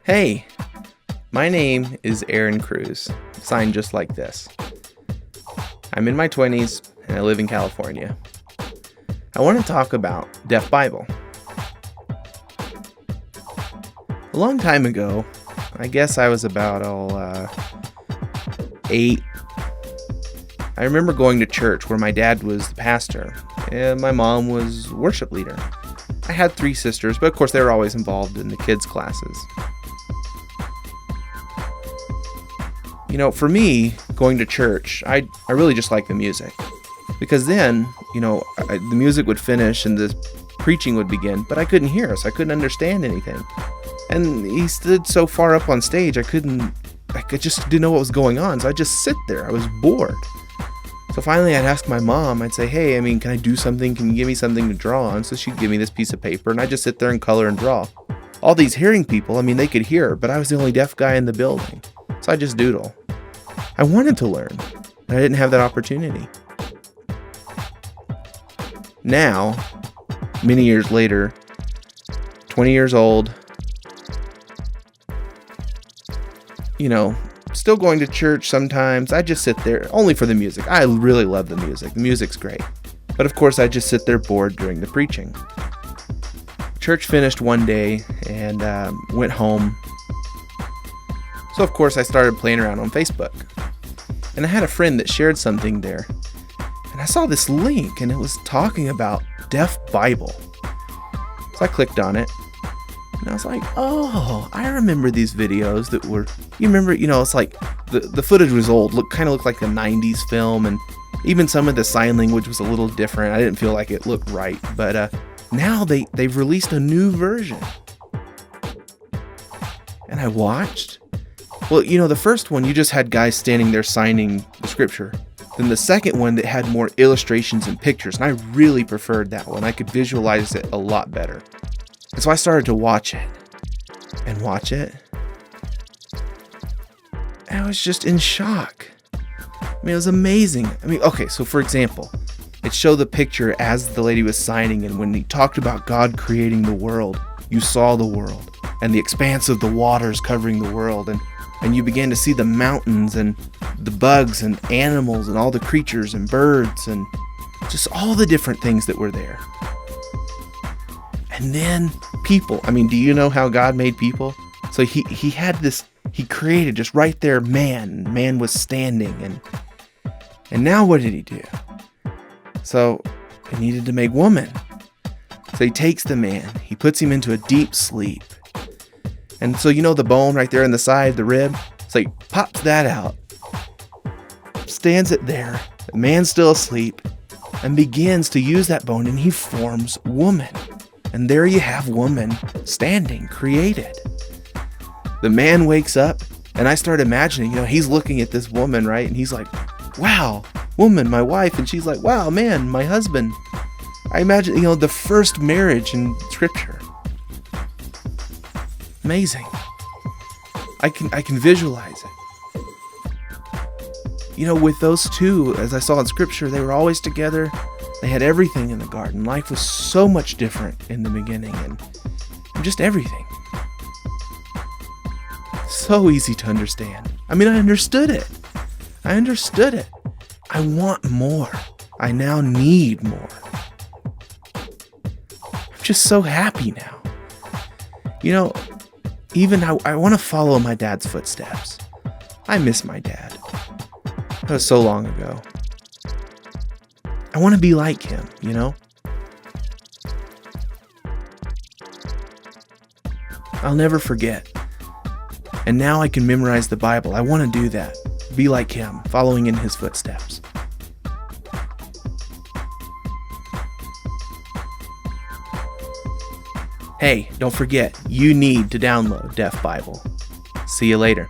Hey, my name is Aaron Cruz, signed just like this. I'm in my 20s and I live in California. I want to talk about Deaf Bible. A long time ago, I guess I was about 8. I remember going to church where my dad was the pastor and my mom was worship leader. I had 3 sisters, but of course they were always involved in the kids' classes. For me, going to church, I really just like the music. Because then, the music would finish and the preaching would begin, but I couldn't hear, so I couldn't understand anything. And he stood so far up on stage, I just didn't know what was going on, so I'd just sit there. I was bored. So finally I'd ask my mom, I'd say, hey, can I do something? Can you give me something to draw on? So she'd give me this piece of paper, and I'd just sit there and color and draw. All these hearing people, they could hear, but I was the only deaf guy in the building. So I just doodle. I wanted to learn, but I didn't have that opportunity. Now, many years later, 20 years old, still going to church sometimes. I just sit there only for the music. I really love the music. The music's great. But of course, I just sit there bored during the preaching. Church finished one day and went home. So of course, I started playing around on Facebook. And I had a friend that shared something there. And I saw this link and it was talking about Deaf Bible. So I clicked on it. And I was like, oh, I remember these videos that were, it's like the footage was old, kind of looked like a 90s film, and even some of the sign language was a little different. I didn't feel like it looked right, but now they've released a new version. And I watched. Well, the first one, you just had guys standing there signing the scripture. Then the second one that had more illustrations and pictures, and I really preferred that one. I could visualize it a lot better. And so I started to watch it. And I was just in shock. It was amazing. Okay, so for example, it showed the picture as the lady was signing, and when he talked about God creating the world, you saw the world, and the expanse of the waters covering the world, and you began to see the mountains, and the bugs, and animals, and all the creatures, and birds, and just all the different things that were there. And then people. Do you know how God made people? So he had this, he created just right there, man. Man was standing, and now what did he do? So he needed to make woman. So he takes the man, he puts him into a deep sleep. And so the bone right there in the side, the rib, so he pops that out, stands it there, the man's still asleep, and begins to use that bone, and he forms woman. And there you have woman standing, created. The man wakes up, and I start imagining, he's looking at this woman, right? And he's like, wow, woman, my wife. And she's like, wow, man, my husband. I imagine, the first marriage in scripture. Amazing. I can visualize it. With those two, as I saw in scripture, they were always together. They had everything in the garden. Life was so much different in the beginning, and just everything. So easy to understand. I understood it. I want more. I now need more. I'm just so happy now. Even I want to follow my dad's footsteps. I miss my dad. That was so long ago. I want to be like him, I'll never forget. And now I can memorize the Bible. I want to do that. Be like him, following in his footsteps. Hey, don't forget, you need to download Deaf Bible. See you later.